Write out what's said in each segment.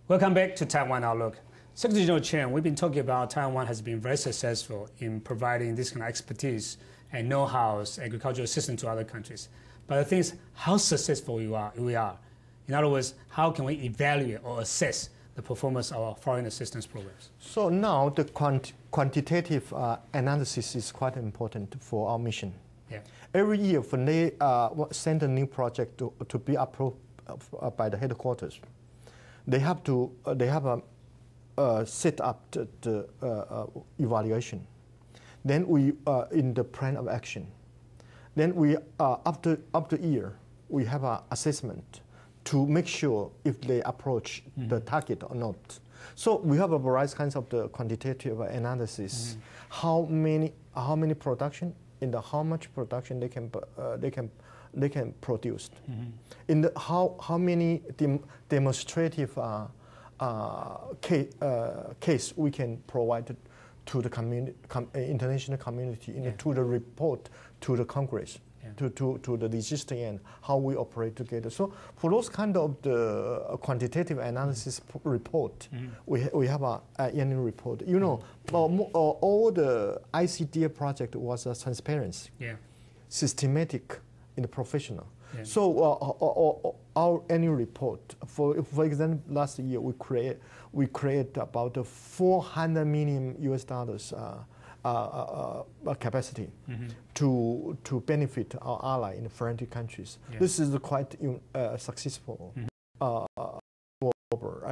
Welcome back to Taiwan Outlook. Secretary General Chen, we've been talking about Taiwan has been very successful in providing this kind of expertise and know-how, agricultural assistance to other countries. But the thing is, how successful we are. In other words, how can we evaluate or assess the performance of our foreign assistance programs? So now the quantitative analysis is quite important for our mission. Yeah. Every year when they send a new project to be approved by the headquarters, they have to set up the evaluation. Then we in the plan of action. Then we after year we have an assessment to make sure if they approach the target or not. So we have a variety kinds of the quantitative analysis. How many production and how much production they can produce. In the how many demonstrative case we can provide to the international community, to the report to the Congress, to the legislature, and how we operate together. So for those kind of the quantitative analysis report, we have an annual report. You know, all the ICDF project was transparency, systematic, and professional. Yeah. So our annual report, for example, last year we create about $400 million capacity to benefit our ally in foreign countries. Yeah. This is quite successful. I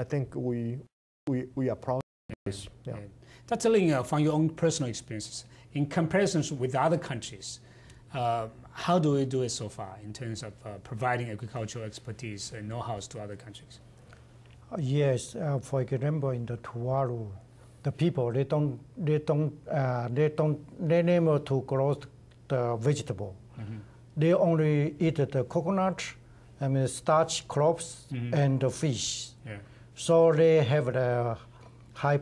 think we are proud of this. Yeah. That's telling from your own personal experiences in comparisons with other countries. How do we do it so far in terms of providing agricultural expertise and know-hows to other countries? Yes, for example, in the Tuvalu, the people they never to grow the vegetable. They only eat the coconut, starch crops, and the fish. Yeah. So they have the high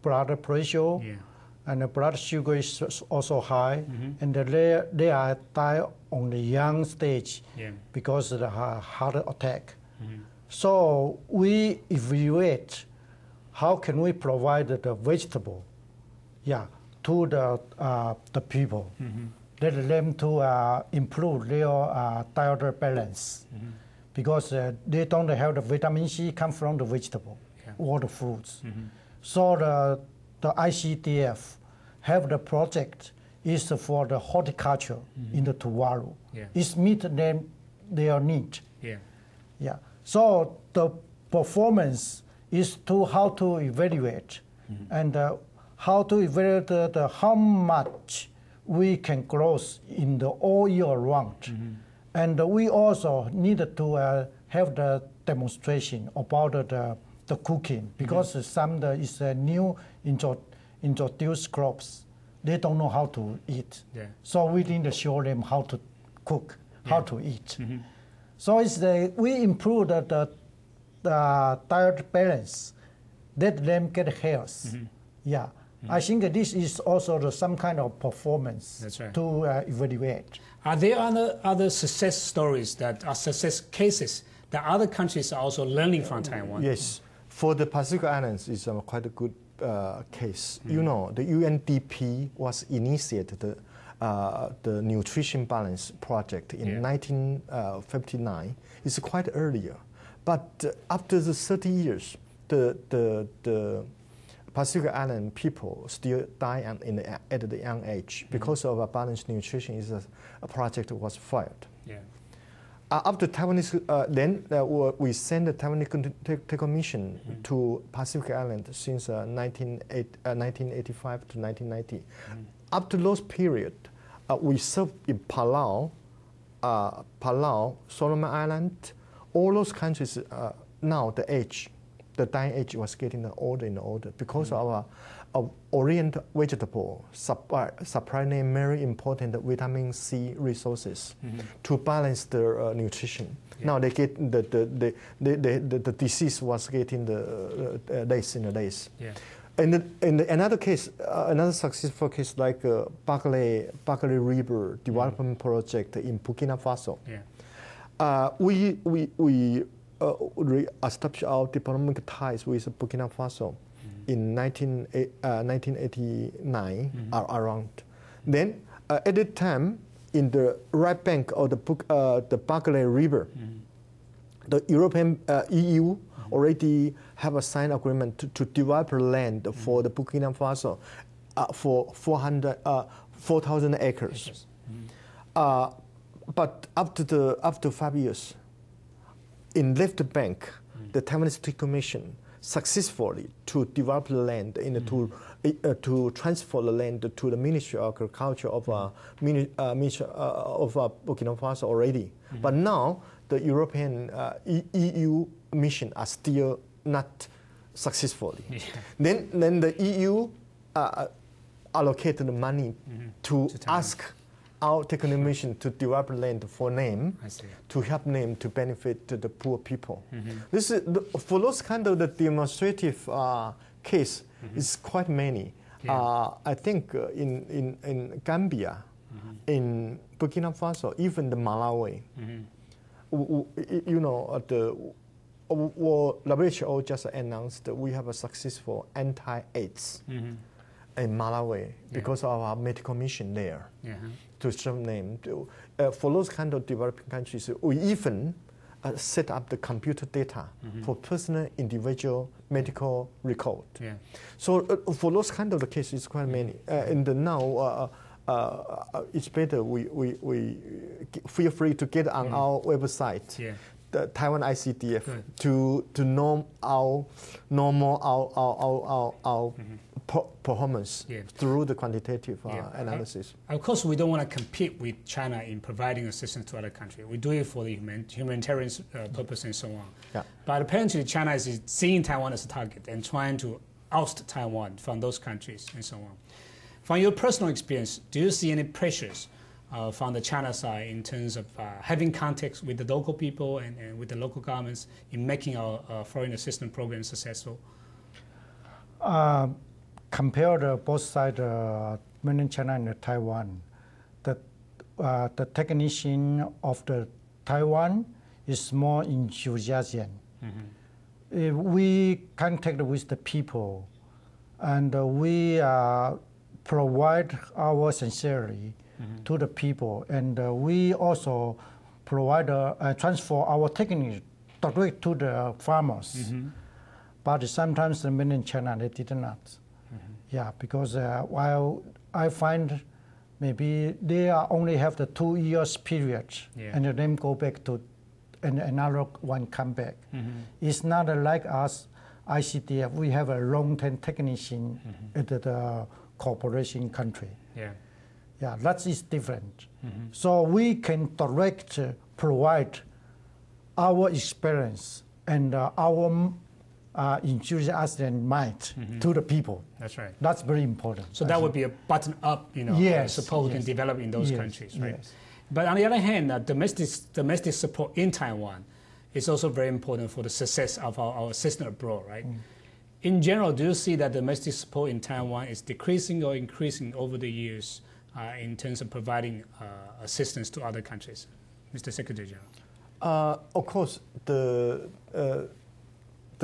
blood pressure. Yeah. And the blood sugar is also high, and they are die on the young stage because of the heart attack. So we evaluate how can we provide the vegetable, to the people, let them to improve their dietary balance, because they don't have the vitamin C come from the vegetable or the fruits. So the ICDF have the project is for the horticulture in the Tuvalu. Yeah. It's meet them their need. Yeah. So the performance is to how to evaluate and how to evaluate the how much we can grow in the all year round. And we also need to have the demonstration about the cooking, because some is a new introduced crops. They don't know how to eat. Yeah. So we need to show them how to cook, how to eat. So it's we improve the diet balance, let them get health. Yeah. I think this is also some kind of performance to evaluate. Are there other success stories that are success cases that other countries are also learning from Taiwan? Yes. For the Pacific Islands, it's quite a good case. You know, the UNDP was initiated the Nutrition Balance Project in 1959. It's quite earlier. But after the 30 years, the Pacific Island people still die at the young age because of a balanced nutrition. Is a project that was failed. Yeah. After Taiwanese, then we sent the Taiwanese Commission to Pacific Island since 1985 to 1990. After those period, we served in Palau, Solomon Island, all those countries. Now the dying age was getting older and older because of our Orient vegetable supplying very important vitamin C resources to balance their nutrition. Now they get the disease was getting the less and less. And another case, another successful case like Barkley River Development Project in Burkina Faso. We re-establish our diplomatic ties with Burkina Faso in 1989 around. Then at that time, in the right bank of the Barclay River, the European EU already have a signed agreement to develop land for the Burkina Faso for 4,000 acres. But after 5 years, in left bank, the Taiwanese State Commission successfully to develop the land to transfer the land to the Ministry of Agriculture of Burkina Faso already. But now the European EU mission are still not successfully. Then the EU allocated the money to ask our technical mission to develop land for them, to help them to benefit the poor people. This is for those kind of the demonstrative case is quite many. I think in Gambia, in Burkina Faso, even the Malawi, you know, the WHO just announced that we have a successful anti-AIDS in Malawi because of our medical mission there. To some name, for those kind of developing countries, we even set up the computer data for personal individual medical record. So for those kind of the cases, it's quite many. And now it's better we feel free to get on our website, the Taiwan ICDF, to know our performance through the quantitative analysis. Of course, we don't want to compete with China in providing assistance to other countries. We do it for the humanitarian purpose and so on. But apparently, China is seeing Taiwan as a target and trying to oust Taiwan from those countries and so on. From your personal experience, do you see any pressures from the China side in terms of having contacts with the local people and with the local governments in making our foreign assistance program successful? Compare both sides, mainland China and Taiwan. The technician of the Taiwan is more enthusiastic. We contact with the people, and we provide our sincerity to the people, and we also provide transfer our technique direct to the farmers. But sometimes the mainland China, they did not. Because while I find maybe they only have the 2 years period, and then go back to, and another one come back. It's not like us, ICDF, we have a long-term technician at the cooperation country. That is different. So we can direct provide our experience and our enthusiasm and might to the people. That's right. That's very important. So that would be a bottom-up, support we can develop in those countries, right? But on the other hand, domestic support in Taiwan is also very important for the success of our assistance abroad, right? In general, do you see that domestic support in Taiwan is decreasing or increasing over the years in terms of providing assistance to other countries? Mr. Secretary General. Of course, the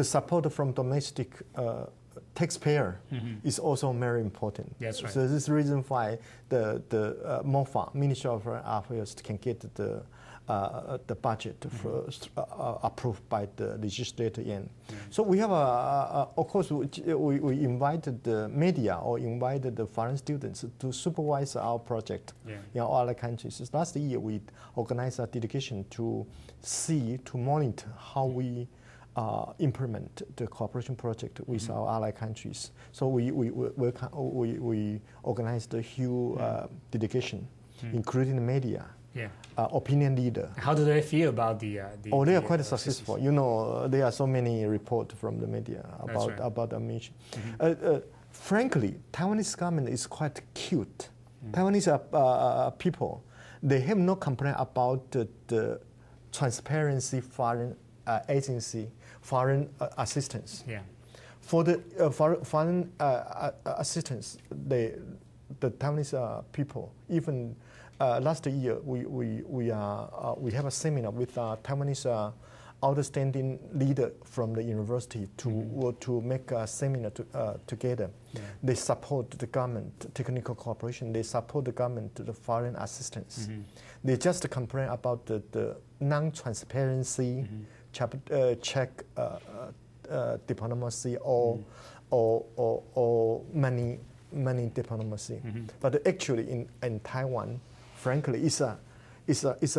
support from domestic taxpayer is also very important. That's right. So this is the reason why the MOFA, Ministry of Foreign Affairs, can get the budget approved by the legislator. So we have of course, we invited the media or invited the foreign students to supervise our project in other countries. Last year, we organized a delegation to monitor how we implement the cooperation project with our allied countries. So we organized a huge delegation, including the media, opinion leader. How do they feel about the they are quite successful. You know, there are so many reports from the media about the mission. Frankly, Taiwanese government is quite cute. Taiwanese people, they have no complaint about the transparency foreign agency, foreign assistance. For the foreign assistance, the Taiwanese people, even last year we have a seminar with Taiwanese outstanding leader from the university to make a seminar together. Yeah. They support the government technical cooperation. They support the government to the foreign assistance. They just complain about the non-transparency, check diplomacy or money diplomacy. But actually in Taiwan, frankly, it's a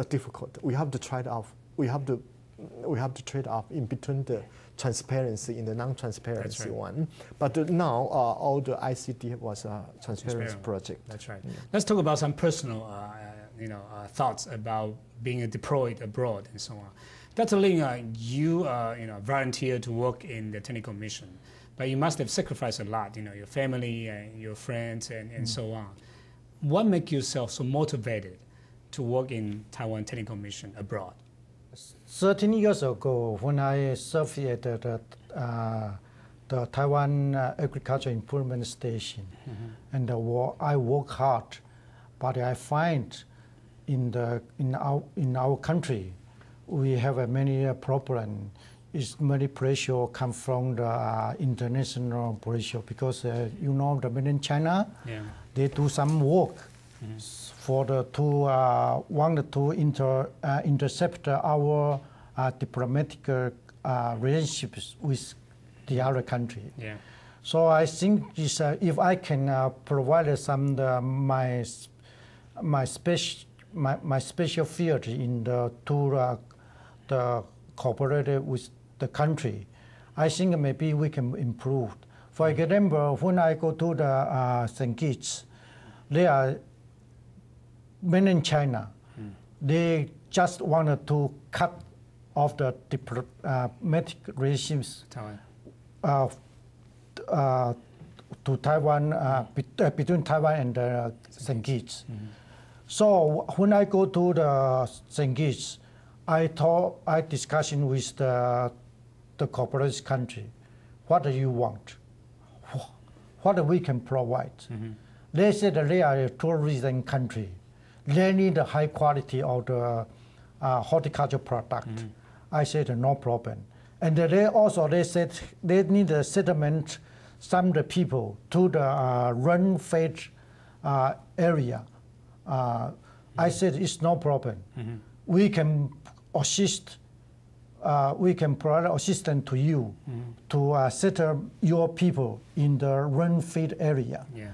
difficult. We have to trade off. We have to trade off in between the transparency and the non-transparency one. But now all the ICT was a transparency project. That's right. Let's talk about some personal thoughts about being deployed abroad and so on. Dr. Ling, you volunteered to work in the technical mission, but you must have sacrificed a lot, your family and your friends and so on. What makes yourself so motivated to work in Taiwan technical mission abroad? 13 years ago, when I served at the Taiwan Agriculture Improvement Station, and I work hard, but I find in our country we have many problems. Many pressure come from the international pressure because the mainland China, they do some work for the want to intercept our diplomatic relationships with the other country. Yeah. So I think if I can provide some my special field in the cooperate with the country, I think maybe we can improve. For example, when I go to the St. Kitts, they are mainland China. They just wanted to cut off the diplomatic relations to Taiwan, between Taiwan and St. Kitts. So when I go to the St. Kitts, I discussion with the cooperative country, what do you want? What we can provide? They said they are a tourism country. They need a high quality of the horticulture product. I said no problem. And they said they need a settlement, some of the people to the rain-fed area. I said it's no problem. We can assist. We can provide assistance to you to settle your people in the rain-fed area. Yeah.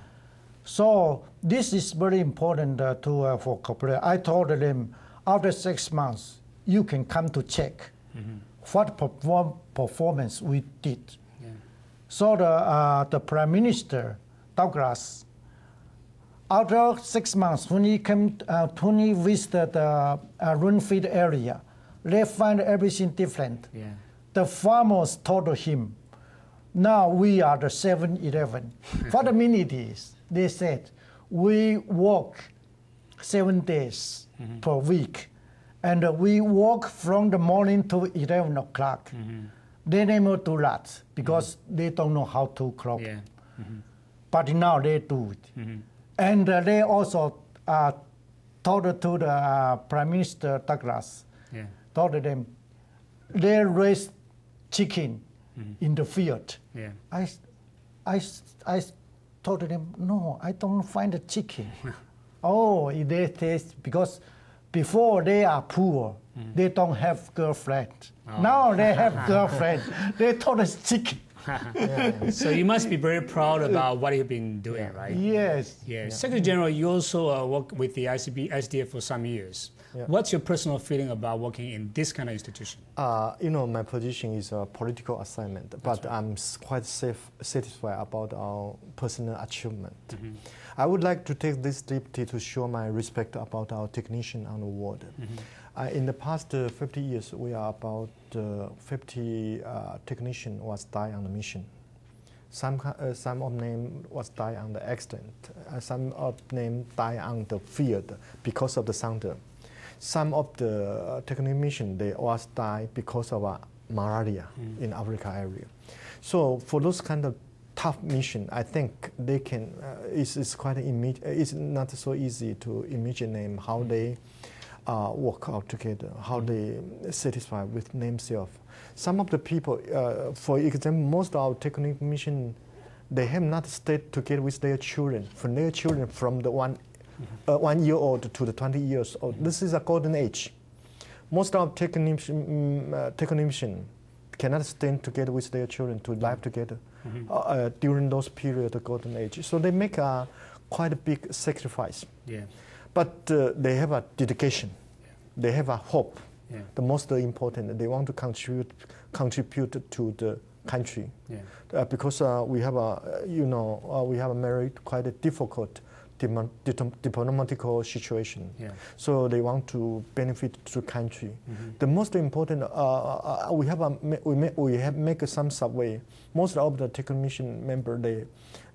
So this is very important for cooperation. I told them after 6 months you can come to check what performance we did. Yeah. So the Prime Minister Douglas, after 6 months when he visited the rain-fed area, they find everything different. Yeah. The farmers told him, now we are the 7-Eleven. What the meaning is? They said, we work 7 days per week, and we work from the morning to 11 o'clock. They never do that because they don't know how to crop. Yeah. But now they do it. And they also told to the Prime Minister Douglas, told them, they raise chicken in the field. Yeah. I told them, no, I don't find the chicken. Oh, they taste, because before they are poor, they don't have girlfriend. Oh. Now they have girlfriend. They told us chicken. Yeah. So you must be very proud about what you've been doing, right? Yes. Yeah. Secretary General, you also worked with the ICBS for some years. Yeah. What's your personal feeling about working in this kind of institution? My position is a political assignment, but I'm quite satisfied about our personal achievement. I would like to take this liberty to show my respect about our technician on the world. In the past 50 years, we are about 50 technicians was died on the mission. Some of them was died on the accident. Some of them died on the field because of the thunder. Some of the technicians, they was died because of malaria in Africa area. So for those kind of tough mission, I think they can. It's quite it's not so easy to imagine how they work out together, how they satisfy with themselves. Some of the people, for example, most of our technicians, they have not stayed together with their children. From their children, from the 1 year old to the 20 years old. This is a golden age. Most of technicians cannot stand together with their children to live together during those periods of golden age. So they make quite a big sacrifice. Yeah. But they have a dedication. Yeah. They have a hope. Yeah. The most important, they want to contribute to the country. Yeah. Because we have we have a very quite a difficult diplomatical situation. Yeah. So they want to benefit to the country. The most important, we have make some survey. Most of the technician members,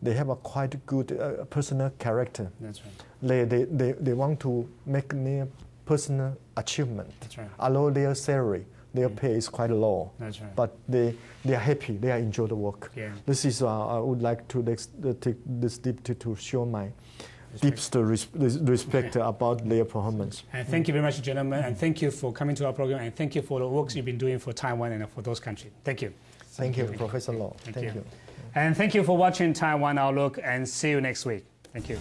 they have a quite good personal character. That's right. They want to make their personal achievement. That's right. Although their salary, their pay is quite low. That's right. But they are happy. They enjoy the work. Yeah. This is I would like to take this deep to show my deepest respect about their performance. And thank you very much, gentlemen, and thank you for coming to our program, and thank you for the work you've been doing for Taiwan and for those countries. Thank you. Thank you, Professor Law. Thank you. And thank you for watching Taiwan Outlook, and see you next week. Thank you.